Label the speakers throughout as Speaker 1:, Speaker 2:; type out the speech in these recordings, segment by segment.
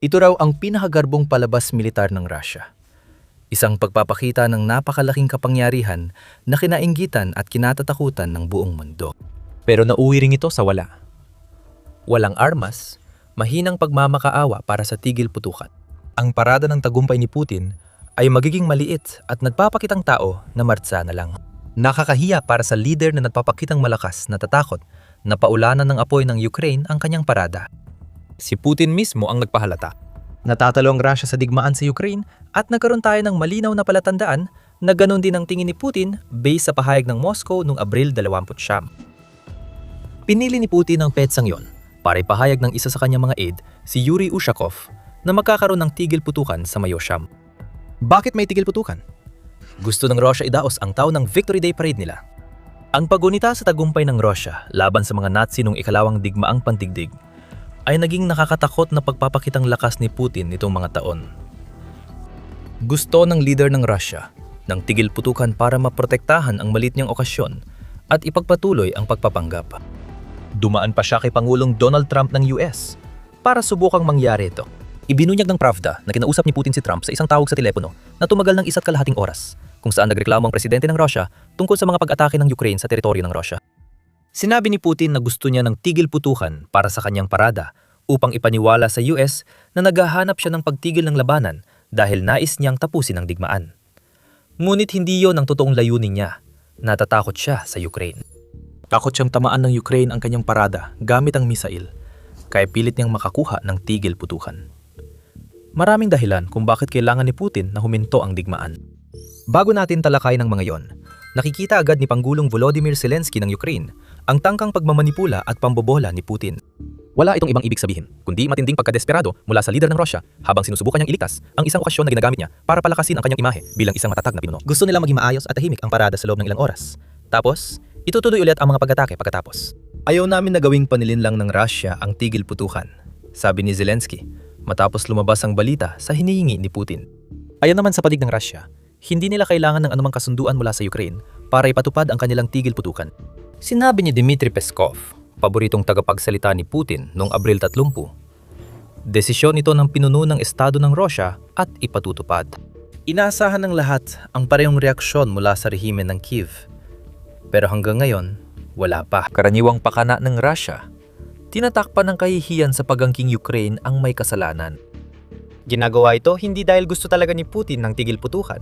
Speaker 1: Ito raw ang pinakagarbong palabas militar ng Russia. Isang pagpapakita ng napakalaking kapangyarihan na kinainggitan at kinatatakutan ng buong mundo.
Speaker 2: Pero nauwi rin ito sa wala. Walang armas, mahinang pagmamakaawa para sa tigil putukan. Ang parada ng tagumpay ni Putin ay magiging maliit at nagpapakitang tao na martsa na lang. Nakakahiya para sa leader na nagpapakitang malakas na tatakot na paulanan ng apoy ng Ukraine ang kanyang parada. Si Putin mismo ang nagpahalata. Natatalo ang Russia sa digmaan sa Ukraine at nagkaroon tayo ng malinaw na palatandaan na ganun din ang tingin ni Putin based sa pahayag ng Moscow noong Abril 29. Pinili ni Putin ang petsang yon para ipahayag ng isa sa kanyang mga aide, si Yuri Ushakov, na magkakaroon ng tigil putukan sa Mayosham. Bakit may tigil putukan? Gusto ng Russia idaos ang taon ng Victory Day Parade nila. Ang pagunita sa tagumpay ng Russia laban sa mga Nazi noong ikalawang digmaang pandigdig ay naging nakakatakot na pagpapakitang lakas ni Putin nitong mga taon. Gusto ng leader ng Russia ng tigil putukan para maprotektahan ang maliit niyang okasyon at ipagpatuloy ang pagpapanggap. Dumaan pa siya kay Pangulong Donald Trump ng US para subukang mangyari ito. Ibinunyag ng Pravda na kinausap ni Putin si Trump sa isang tawag sa telepono na tumagal ng 1.5 oras kung saan nagreklamo ang presidente ng Russia tungkol sa mga pag-atake ng Ukraine sa teritoryo ng Russia. Sinabi ni Putin na gusto niya ng tigil putukan para sa kanyang parada upang ipaniwala sa US na naghahanap siya ng pagtigil ng labanan dahil nais niyang tapusin ang digmaan. Ngunit hindi yon ang totoong layunin niya. Natatakot siya sa Ukraine. Takot siyang tamaan ng Ukraine ang kanyang parada gamit ang misail, kaya pilit niyang makakuha ng tigil putukan. Maraming dahilan kung bakit kailangan ni Putin na huminto ang digmaan. Bago natin talakay ng mga yon, nakikita agad ni Pangulong Volodymyr Zelensky ng Ukraine ang tangkang pagmamanipula at pambobola ni Putin. Wala itong ibang ibig sabihin, kundi matinding pagkadesperado mula sa lider ng Russia habang sinusubukan niyang iligtas ang isang okasyon na ginagamit niya para palakasin ang kanyang imahe bilang isang matatag na pinuno. Gusto nila maging maayos at tahimik ang parada sa loob ng ilang oras. Tapos, itutuloy ulit ang mga pag-atake pagkatapos. Ayaw namin na gawing panilinlang ng Russia ang tigil putukan, sabi ni Zelensky matapos lumabas ang balita sa hinihingi ni Putin. Ayon naman sa panig ng Russia, hindi nila kailangan ng anumang kasunduan mula sa Ukraine para ipatupad ang kanilang tigil putukan. Sinabi ni Dmitry Peskov, paboritong tagapagsalita ni Putin noong Abril 30. Desisyon ito ng pinuno ng Estado ng Russia at ipatutupad. Inaasahan ng lahat ang parehong reaksyon mula sa rehimen ng Kiev. Pero hanggang ngayon, wala pa. Karaniwang pakana ng Russia, tinatakpan ng kahihiyan sa pagangking Ukraine ang may kasalanan. Ginagawa ito hindi dahil gusto talaga ni Putin ng tigil putukan,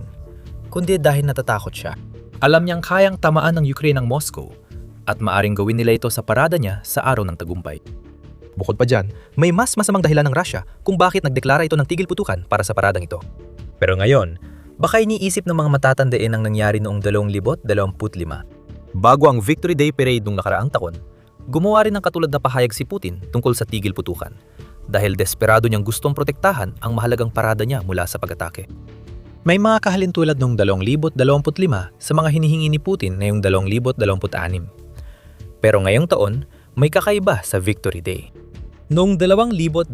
Speaker 2: kundi dahil natatakot siya. Alam niyang kayang tamaan ng Ukraine ang Moscow at maaring gawin nila ito sa parada niya sa araw ng tagumpay. Bukod pa dyan, may mas masamang dahilan ng Russia kung bakit nagdeklara ito ng tigil putukan para sa paradang ito. Pero ngayon, baka iniisip ng mga matatandain ang nangyari noong 2025. Bago ang Victory Day Parade noong nakaraang taon, gumawa rin ng katulad na pahayag si Putin tungkol sa tigil putukan dahil desperado niyang gustong protektahan ang mahalagang parada niya mula sa pag-atake. May mga kahalintulad noong 2025 sa mga hinihingi ni Putin ngayong 2026. Pero ngayong taon, may kakaiba sa Victory Day. Noong 2025,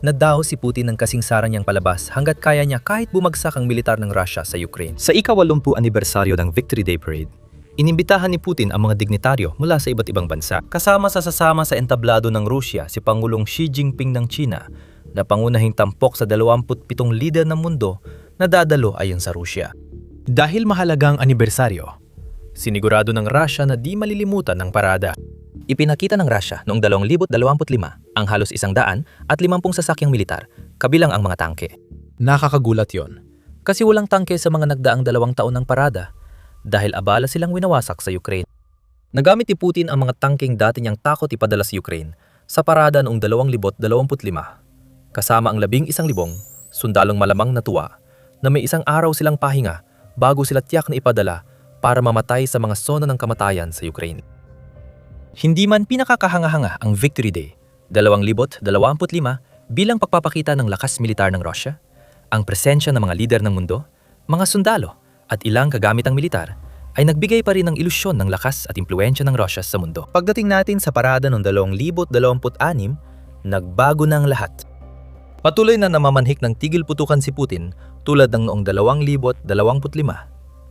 Speaker 2: nadaho si Putin ng kasingsaran niyang palabas hanggat kaya niya kahit bumagsak ang militar ng Russia sa Ukraine. Sa ika-80 anibersaryo ng Victory Day Parade, inimbitahan ni Putin ang mga dignitaryo mula sa iba't ibang bansa. Kasama sa entablado ng Rusya si Pangulong Xi Jinping ng China na pangunahing tampok sa 27 lider ng mundo na dadalo ayon sa Rusya. Dahil mahalagang anibersaryo, sinigurado ng Russia na di malilimutan ang parada. Ipinakita ng Russia noong 2025 ang halos 150 sasakyang militar, kabilang ang mga tangke. Nakakagulat yon, kasi walang tangke sa mga nagdaang 2 taon ng parada dahil abala silang winawasak sa Ukraine. Nagamit ni Putin ang mga tangkeng dati niyang takot ipadala sa Ukraine sa parada noong 2025, kasama ang 11,000 sundalong malamang natuwa na may isang araw silang pahinga bago sila tiyak na ipadala para mamatay sa mga zona ng kamatayan sa Ukraine. Hindi man pinakakahanga-hanga ang Victory Day 2025 bilang pagpapakita ng lakas militar ng Russia, ang presensya ng mga lider ng mundo, mga sundalo at ilang kagamitang militar ay nagbigay pa rin ng ilusyon ng lakas at impluwensya ng Russia sa mundo. Pagdating natin sa parada noong 2026, nagbago na ang lahat. Patuloy na namamanhik ng tigil putukan si Putin tulad ng noong 2025.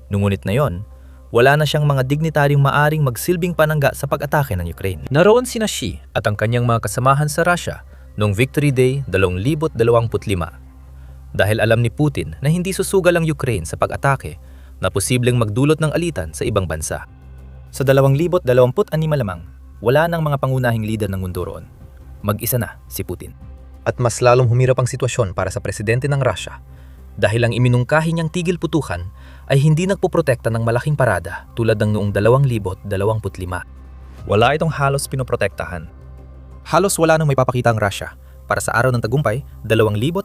Speaker 2: Ngunit na yon, wala na siyang mga dignitaryong maaring magsilbing panangga sa pag-atake ng Ukraine. Naroon sina Xi at ang kanyang mga kasamahan sa Russia
Speaker 1: noong Victory Day 2025. Dahil alam ni Putin na hindi susugal ang Ukraine sa pag-atake na posibleng magdulot ng alitan sa ibang bansa. Sa 2026 lamang, wala nang mga pangunahing lider ng mundo roon. Mag-isa na si Putin. At mas lalong humirap ang sitwasyon para sa presidente ng Russia dahil ang iminungkahi niyang tigil putukan ay hindi nagpoprotekta ng malaking parada tulad ng noong 2025. Wala itong halos pinoprotektahan. Halos wala nang may papakita ang Russia para sa araw ng tagumpay 2026.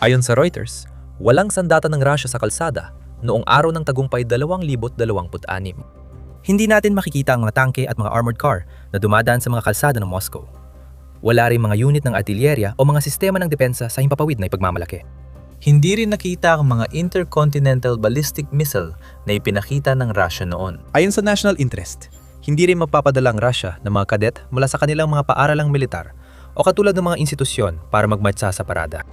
Speaker 1: Ayon sa Reuters, walang sandata ng Russia sa kalsada noong araw ng tagumpay 2026. Hindi natin makikita ang mga tangke at mga armored car na dumadaan sa mga kalsada ng Moscow. Wala rin mga unit ng artilyerya o mga sistema ng depensa sa himpapawid na ipagmamalaki. Hindi rin nakita ang mga intercontinental ballistic missile na ipinakita ng Russia noon. Ayon sa national interest, hindi rin mapapadala ang Russia ng mga kadet mula sa kanilang mga paaralang militar o katulad ng mga institusyon para magmatsa sa parada.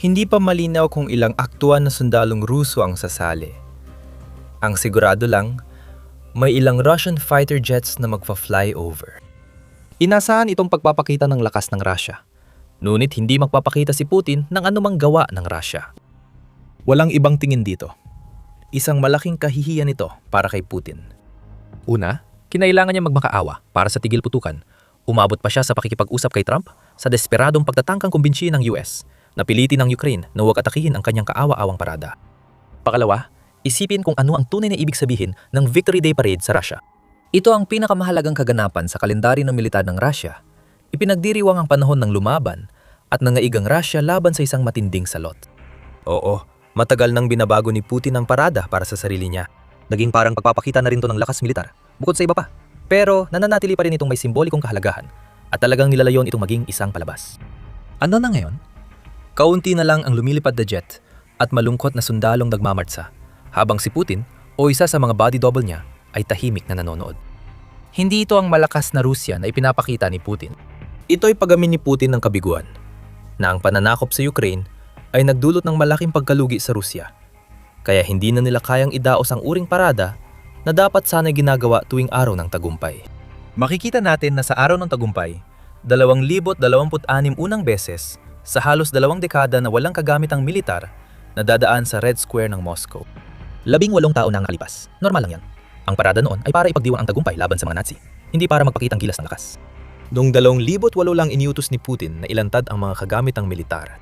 Speaker 1: Hindi pa malinaw kung ilang aktuan na sundalong Ruso ang sasali. Ang sigurado lang, may ilang Russian fighter jets na magfa-fly over. Inasahan itong pagpapakita ng lakas ng Russia. Ngunit hindi magpapakita si Putin ng anumang gawa ng Russia. Walang ibang tingin dito. Isang malaking kahihiyan ito para kay Putin. Una, kinailangan niya magmakaawa para sa tigil putukan. Umabot pa siya sa pakikipag-usap kay Trump sa desperadong pagtatangkang kumbinsihin ng US na pilitin ng Ukraine na huwag atakihin ang kanyang kaawa-awang parada. Pakalawa, isipin kung ano ang tunay na ibig sabihin ng Victory Day Parade sa Russia. Ito ang pinakamahalagang kaganapan sa kalendaryo ng militar ng Russia. Ipinagdiriwang ang panahon ng lumaban at nangaigang Russia laban sa isang matinding salot. Oo, matagal nang binabago ni Putin ang parada para sa sarili niya. Naging parang pagpapakita na rin to ng lakas militar, bukod sa iba pa. Pero nananatili pa rin itong may simbolikong kahalagahan at talagang nilalayon itong maging isang palabas. Ano na ngayon? Kaunti na lang ang lumilipad na jet at malungkot na sundalong nagmamartsa, habang si Putin o isa sa mga body double niya ay tahimik na nanonood. Hindi ito ang malakas na Rusya na ipinapakita ni Putin. Ito'y pagamin ni Putin ng kabiguan, na ang pananakop sa Ukraine ay nagdulot ng malaking pagkalugi sa Rusya, kaya hindi na nila kayang idaos ang uring parada na dapat sana'y ginagawa tuwing araw ng tagumpay. Makikita natin na sa araw ng tagumpay, 2026 unang beses sa halos 2 dekada na walang kagamitang militar na dadaan sa Red Square ng Moscow. 18 taon na ang kalipas. Normal lang yan. Ang parada noon ay para ipagdiwang ang tagumpay laban sa mga Nazi, hindi para magpakitang gilas ng lakas. Noong 2008 lang iniutos ni Putin na ilantad ang mga kagamitang militar.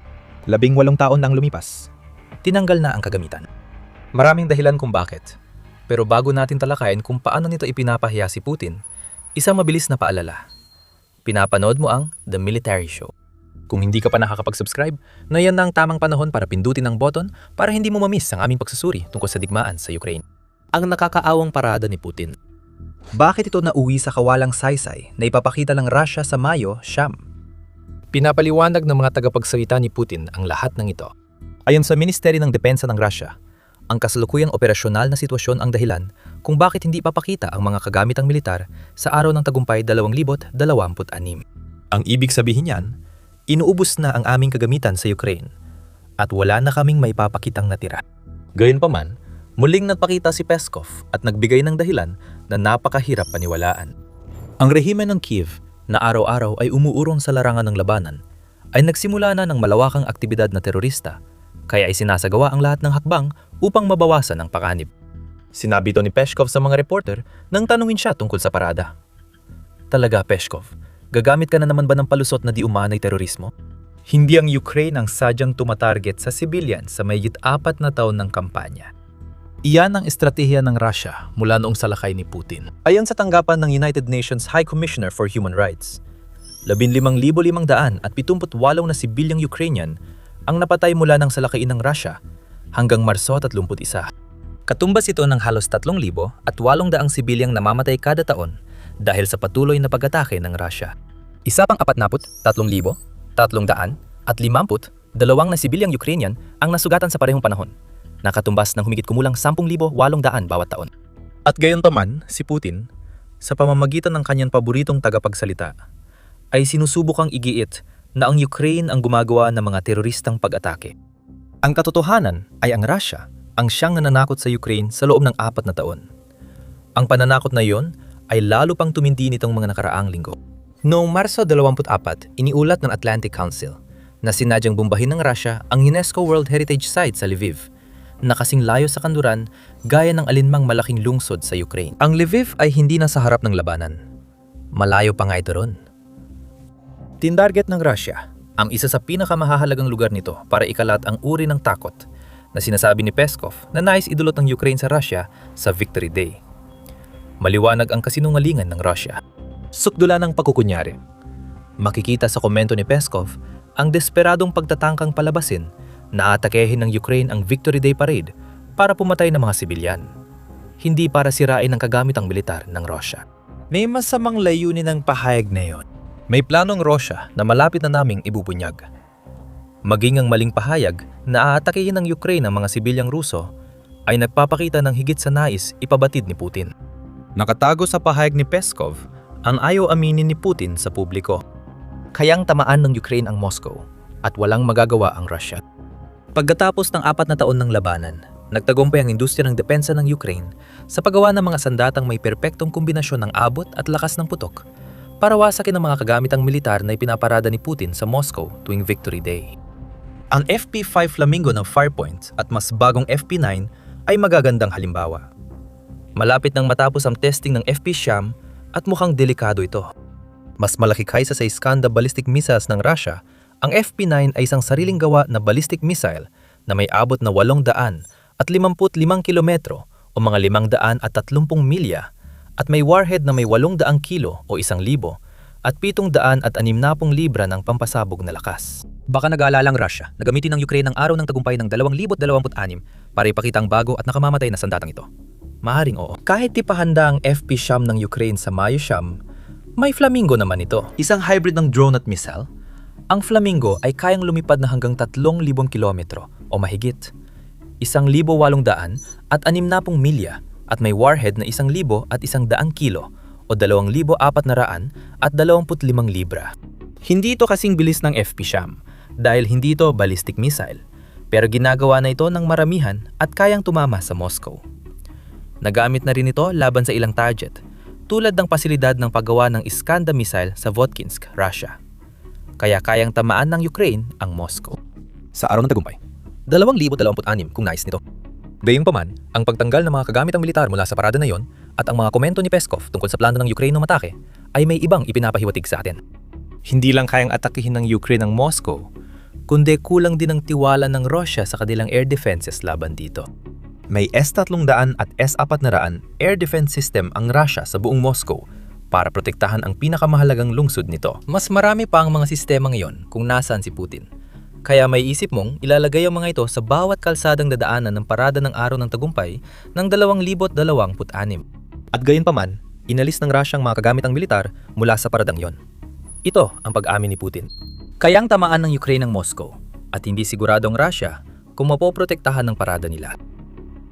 Speaker 1: 18 taon na ang lumipas. Tinanggal na ang kagamitan. Maraming dahilan kung bakit. Pero bago natin talakayin kung paano nito ipinapahiya si Putin, isang mabilis na paalala. Pinapanood mo ang The Military Show. Kung hindi ka pa nakakapag-subscribe, na yan na ang tamang panahon para pindutin ang button para hindi mo mamiss ang aming pagsusuri tungkol sa digmaan sa Ukraine. Ang nakakaawang parada ni Putin. Bakit ito nauwi sa kawalang saysay na ipapakita ng Russia sa Mayo, Siyam? Pinapaliwanag ng mga tagapagsalita ni Putin ang lahat ng ito. Ayon sa Ministeryo ng Depensa ng Russia, ang kasalukuyang operasyonal na sitwasyon ang dahilan kung bakit hindi ipapakita ang mga kagamitang militar sa araw ng tagumpay 2026. Ang ibig sabihin niyan, inuubos na ang aming kagamitan sa Ukraine at wala na kaming may papakitang natira. Gayunpaman, muling nagpakita si Peskov at nagbigay ng dahilan na napakahirap paniwalaan. Ang rehimen ng Kiev na araw-araw ay umuurong sa larangan ng labanan ay nagsimula na ng malawakang aktibidad na terorista, kaya ay sinasagawa ang lahat ng hakbang upang mabawasan ang panganib. Sinabi ito ni Peskov sa mga reporter nang tanungin siya tungkol sa parada. Talaga, Peskov, gagamit ka na naman ba ng palusot na di umanay terorismo? Hindi ang Ukraine ang sadyang tumatarget sa civilian sa mahigit 4 na taon ng kampanya. Iyan ang estratehiya ng Russia mula noong salakay ni Putin. Ayon sa tanggapan ng United Nations High Commissioner for Human Rights, 15,578 na sibilyang Ukrainian ang napatay mula ng salakain ng Russia hanggang Marso 31. Katumbas ito ng halos 3,800 sibilyang namamatay kada taon dahil sa patuloy na pag-atake ng Russia. Isa pang 3,352 na sibilyang Ukrainian ang nasugatan sa parehong panahon, nakatumbas ng humigit kumulang 10,800 bawat taon. At gayunpaman, si Putin, sa pamamagitan ng kanyang paboritong tagapagsalita, ay sinusubukang igiit na ang Ukraine ang gumagawa ng mga teroristang pag-atake. Ang katotohanan ay ang Russia ang siyang nananakot sa Ukraine sa loob ng 4 na taon. Ang pananakot na iyon ay lalo pang tumindi nitong mga nakaraang linggo.
Speaker 2: Noong Marso 24, iniulat ng Atlantic Council na sinadyang bombahin ng Russia ang UNESCO World Heritage Site sa Lviv, na kasing layo sa kanluran gaya ng alinmang malaking lungsod sa Ukraine. Ang Lviv ay hindi na sa harap ng labanan. Malayo pa nga ito ron.
Speaker 1: Tindarget ng Russia ang isa sa pinakamahahalagang lugar nito para ikalat ang uri ng takot na sinasabi ni Peskov na nais idulot ng Ukraine sa Russia sa Victory Day. Maliwanag ang kasinungalingan ng Russia.
Speaker 2: Sukdula ng pagkukunyari. Makikita sa komento ni Peskov ang desperadong pagtatangkang palabasin na atakehin ng Ukraine ang Victory Day Parade para pumatay ng mga sibilyan, hindi para sirain ang kagamitang militar ng Russia.
Speaker 1: May masamang layunin ng pahayag na yon.
Speaker 2: May planong Russia na malapit na naming ibubunyag. Maging ang maling pahayag na aatakehin ng Ukraine ang mga sibilyang Ruso ay nagpapakita ng higit sa nais ipabatid ni Putin. Nakatago sa pahayag ni Peskov ang ayaw aminin ni Putin sa publiko. Kayang tamaan ng Ukraine ang Moscow at walang magagawa ang Russia. Pagkatapos ng 4 na taon ng labanan, nagtagumpay ang industriya ng depensa ng Ukraine sa paggawa ng mga sandatang may perpektong kombinasyon ng abot at lakas ng putok para wasakin ang mga kagamitang militar na ipinaparada ni Putin sa Moscow tuwing Victory Day. Ang FP5 Flamingo ng Farpoint at mas bagong FP9 ay magagandang halimbawa. Malapit nang matapos ang testing ng FP Sham at mukhang delikado ito. Mas malaki kaysa sa Iskander ballistic missiles ng Russia, ang FP9 ay isang sariling gawa na ballistic missile na may abot na 855 kilometro o mga 530 milya at may warhead na may 800 kilo o 1,000 at 760 libra ng pampasabog na lakas. Baka nag-aalala ang Russia na gamitin ng Ukraine ang araw ng tagumpay ng 2026 para ipakita ang bago at nakamamatay na sandatang ito. Maharing oo. Kahit di pa handa ang FP Sham ng Ukraine sa Mayo Sham, may Flamingo naman ito. Isang hybrid ng drone at missile. Ang Flamingo ay kayang lumipad na hanggang 3,000 kilometro o mahigit, 1,800 at 60 milya at may warhead na 1,000 at 100 kilo o 2,400 at 25 libra. Hindi ito kasing bilis ng FP Sham dahil hindi ito ballistic missile, pero ginagawa na ito ng maramihan at kayang tumama sa Moscow. Nagamit na rin ito laban sa ilang target, tulad ng pasilidad ng paggawa ng Iskander missile sa Votkinsk, Russia. Kaya kayang tamaan ng Ukraine ang Moscow. Sa araw ng tagumpay, 2026 kung nais nito. Gayunpaman, ang pagtanggal ng mga kagamitang militar mula sa parada na yon at ang mga komento ni Peskov tungkol sa plano ng Ukraine na matake ay may ibang ipinapahiwatig sa atin. Hindi lang kayang atakihin ng Ukraine ang Moscow, kundi kulang din ang tiwala ng Russia sa kanilang air defenses laban dito. May S-300 at S-400 air defense system ang Russia sa buong Moscow para protektahan ang pinakamahalagang lungsod nito. Mas marami pa ang mga sistema ngayon kung nasaan si Putin. Kaya may isip mong ilalagay ang mga ito sa bawat kalsadang dadaanan ng parada ng araw ng tagumpay ng 2026. At gayunpaman, inalis ng Russia ang mga kagamitang militar mula sa paradang yon. Ito ang pag-amin ni Putin. Kayang tamaan ng Ukraine ang Moscow at hindi sigurado ang Russia kung mapoprotektahan ng parada nila.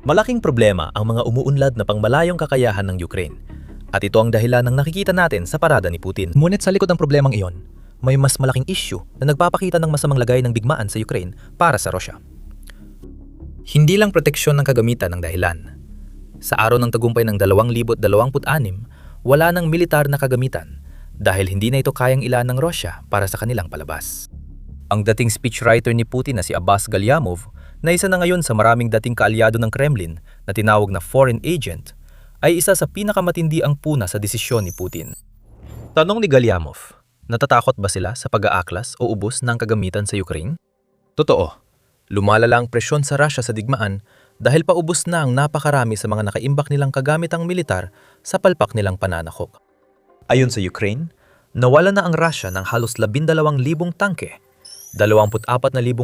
Speaker 2: Malaking problema ang mga umuunlad na pangmalayong kakayahan ng Ukraine. At ito ang dahilan ng nakikita natin sa parada ni Putin. Ngunit sa likod ng problemang iyon, may mas malaking issue na nagpapakita ng masamang lagay ng digmaan sa Ukraine para sa Russia. Hindi lang proteksyon ng kagamitan ng dahilan. Sa araw ng tagumpay ng 2026, wala nang militar na kagamitan dahil hindi na ito kayang ilaan ng Russia para sa kanilang palabas. Ang dating speechwriter ni Putin na si Abbas Galyamov, na isa na ngayon sa maraming dating kaalyado ng Kremlin na tinawag na foreign agent, ay isa sa pinakamatindi ang puna sa desisyon ni Putin. Tanong ni Galyamov, natatakot ba sila sa pag-aaklas o ubos ng kagamitan sa Ukraine? Totoo, lumalala ang presyon sa Russia sa digmaan dahil paubos na ang napakarami sa mga nakaimbak nilang kagamitang militar sa palpak nilang pananakop. Ayon sa Ukraine, nawala na ang Russia ng halos 12,000 tangke, 24,000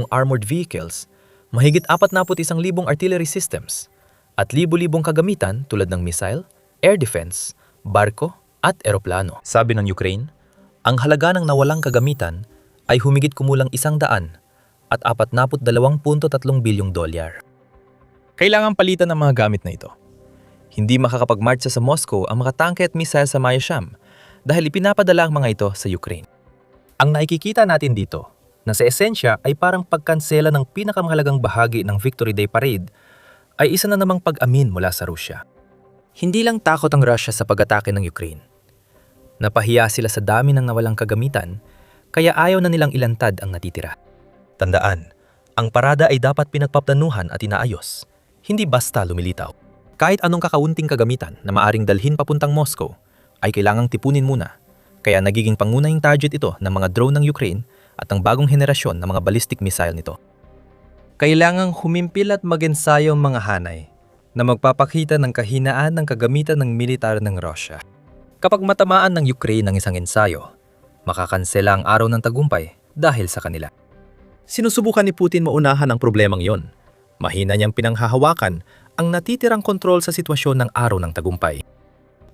Speaker 2: armored vehicles, mahigit 41,000 artillery systems, at libu-libong kagamitan tulad ng missile, air defense, barko at eroplano. Sabi ng Ukraine, ang halaga ng nawalang kagamitan ay humigit kumulang 100 at 42.3 bilyong dolyar. Kailangan palitan ng mga gamit na ito. Hindi makakapagmarcha sa Moscow ang mga tangke at missile sa Mayasham dahil ipinapadala ang mga ito sa Ukraine. Ang nakikita natin dito na sa esensya ay parang pagkansela ng pinakamahalagang bahagi ng Victory Day Parade ay isa na namang pag-amin mula sa Rusya. Hindi lang takot ang Russia sa pag-atake ng Ukraine.
Speaker 1: Napahiya sila sa dami ng nawalang kagamitan, kaya ayaw na nilang ilantad ang natitira.
Speaker 2: Tandaan, ang parada ay dapat pinagpaplanuhan at inaayos, hindi basta lumilitaw. Kahit anong kakaunting kagamitan na maaring dalhin papuntang Moscow, ay kailangang tipunin muna. Kaya nagiging pangunahing target ito ng mga drone ng Ukraine at ang bagong henerasyon ng mga ballistic missile nito. Kailangang humimpil at mag-ensayo ang mga hanay na magpapakita ng kahinaan ng kagamitan ng militar ng Russia. Kapag matamaan ng Ukraine ang isang ensayo, makakansela ang araw ng tagumpay dahil sa kanila. Sinusubukan ni Putin maunahan ang problemang yon. Mahina niyang pinanghahawakan ang natitirang kontrol sa sitwasyon ng araw ng tagumpay.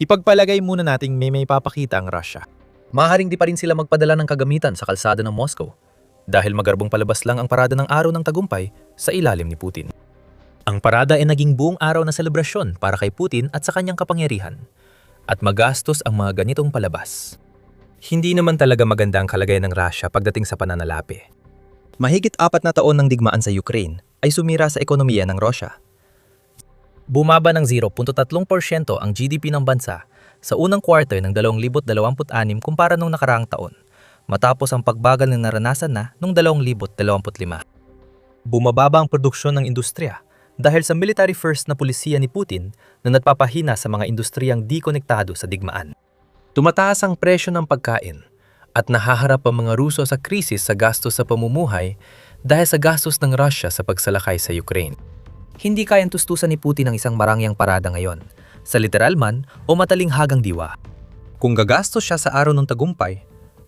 Speaker 2: Ipagpalagay muna nating may papakita ang Russia. Maaaring di pa rin sila magpadala ng kagamitan sa kalsada ng Moscow dahil magarbong palabas lang ang parada ng araw ng tagumpay sa ilalim ni Putin. Ang parada ay naging buong araw na selebrasyon para kay Putin at sa kanyang kapangyarihan at magastos ang mga ganitong palabas. Hindi naman talaga maganda ang kalagayan ng Russia pagdating sa pananalapi. Mahigit 4 na taon ng digmaan sa Ukraine ay sumira sa ekonomiya ng Russia. Bumaba ng 0.3% ang GDP ng bansa sa unang quarter ng 2026 kumpara nung nakaraang taon, matapos ang pagbagal na naranasan na noong 2025. Bumababa ang produksyon ng industriya dahil sa military-first na pulisiya ni Putin na nagpapahina sa mga industriyang di konektado sa digmaan. Tumataas ang presyo ng pagkain at nahaharap ang mga Ruso sa krisis sa gastos sa pamumuhay dahil sa gastos ng Russia sa pagsalakay sa Ukraine. Hindi kayang tustusan ni Putin ang isang marangyang parada ngayon, sa literal man o matalinghagang diwa. Kung gagastos siya sa araw ng tagumpay,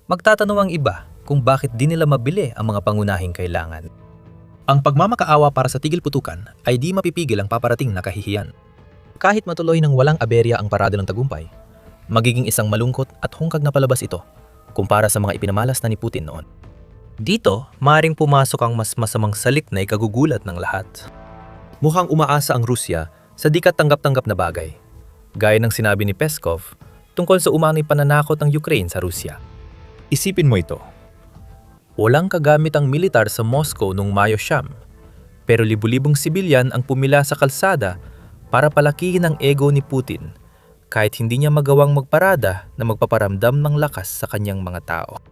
Speaker 2: magtatanong ang iba kung bakit di nila mabili ang mga pangunahing kailangan. Ang pagmamakaawa para sa tigil putukan ay di mapipigil ang paparating na kahihiyan. Kahit matuloy ng walang aberya ang parada ng tagumpay, magiging isang malungkot at hungkag na palabas ito kumpara sa mga ipinamalas na ni Putin noon. Dito, maaaring pumasok ang mas masamang salik na ikagugulat ng lahat. Mukhang umaasa ang Rusya sa di katanggap-tanggap na bagay, gaya ng sinabi ni Peskov tungkol sa umano'y pananakot ng Ukraine sa Rusya. Isipin mo ito. Walang kagamit ang militar sa Moscow noong Mayo 9, pero libu-libong sibilyan ang pumila sa kalsada para palakihin ang ego ni Putin kahit hindi niya magawang magparada na magpaparamdam ng lakas sa kanyang mga tao.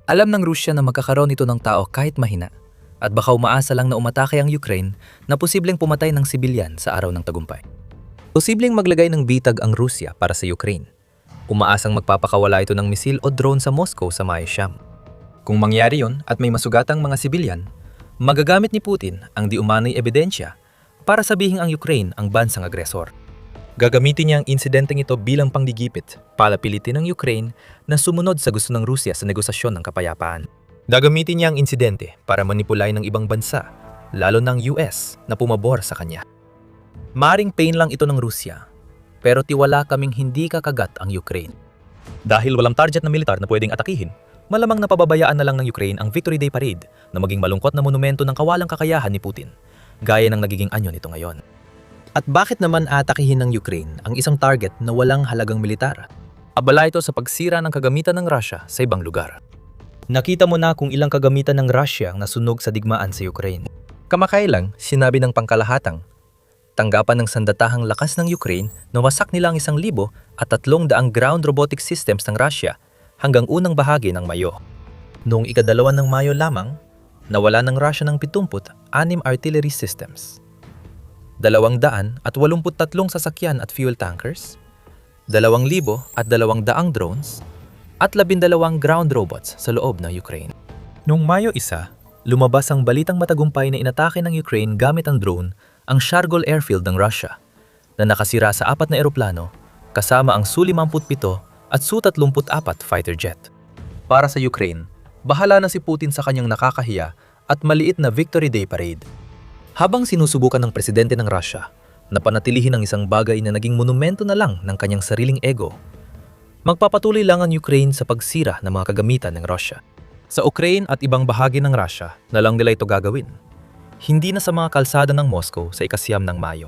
Speaker 2: Alam ng Rusya na magkakaroon ito ng tao kahit mahina at baka umaasa lang na umatake ang Ukraine na posibleng pumatay ng sibilyan sa araw ng tagumpay. Posibleng maglagay ng bitag ang Rusya para sa Ukraine. Umaasang magpapakawala ito ng misil o drone sa Moscow sa Mayo 9. Kung mangyari yon at may masugatang mga sibilyan, magagamit ni Putin ang di umano'y ebidensya para sabihing ang Ukraine ang bansang agresor. Gagamitin niya ang insidenteng ito bilang panggigipit para pilitin ng Ukraine na sumunod sa gusto ng Rusya sa negosasyon ng kapayapaan. Gagamitin niya ang insidente para manipulahin ng ibang bansa, lalo ng US na pumabor sa kanya. Maring pain lang ito ng Rusya, pero tiwala kaming hindi kakagat ang Ukraine. Dahil walang target na militar na pwedeng atakihin, malamang napababayaan na lang ng Ukraine ang Victory Day Parade na maging malungkot na monumento ng kawalang kakayahan ni Putin, gaya ng nagiging anyo nito ngayon. At bakit naman atakihin ng Ukraine ang isang target na walang halagang militar? Abala ito sa pagsira ng kagamitan ng Russia sa ibang lugar. Nakita mo na kung ilang kagamitan ng Russia ang nasunog sa digmaan sa Ukraine. Kamakailang, sinabi ng pangkalahatang, tanggapan ng sandatahang lakas ng Ukraine na wasak nila ang 1,300 ground robotic systems ng Russia hanggang unang bahagi ng Mayo. Noong ika-2 ng Mayo lamang, nawala ng Russia ng 76 artillery systems, 283 sasakyan at fuel tankers, 2,200 drones, at 12 ground robots sa loob ng Ukraine. Noong Mayo 1, lumabas ang balitang matagumpay na inatake ng Ukraine gamit ang drone ang Shargol airfield ng Russia na nakasira sa 4 na eroplano kasama ang Su-57 at Su-34 fighter jet. Para sa Ukraine, bahala na si Putin sa kanyang nakakahiya at maliit na Victory Day Parade. Habang sinusubukan ng presidente ng Russia na panatilihin ang isang bagay na naging monumento na lang ng kanyang sariling ego, magpapatuloy lang ang Ukraine sa pagsira ng mga kagamitan ng Russia. Sa Ukraine at ibang bahagi ng Russia na lang nila ito gagawin, hindi na sa mga kalsada ng Moscow sa ika-9 ng Mayo.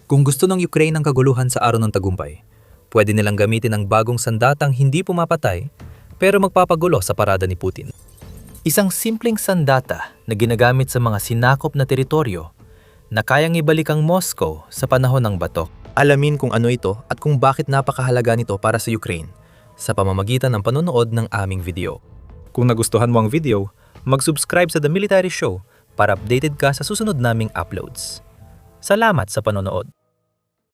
Speaker 2: Kung gusto ng Ukraine ang kaguluhan sa araw ng tagumpay, pwede nilang gamitin ang bagong sandatang hindi pumapatay pero magpapagulo sa parada ni Putin. Isang simpleng sandata na ginagamit sa mga sinakop na teritoryo na kayang ibalik ang Moscow sa panahon ng batok. Alamin kung ano ito at kung bakit napakahalaga nito para sa Ukraine sa pamamagitan ng panonood ng aming video.
Speaker 1: Kung nagustuhan mo ang video, mag-subscribe sa The Military Show para updated ka sa susunod naming uploads. Salamat sa panonood!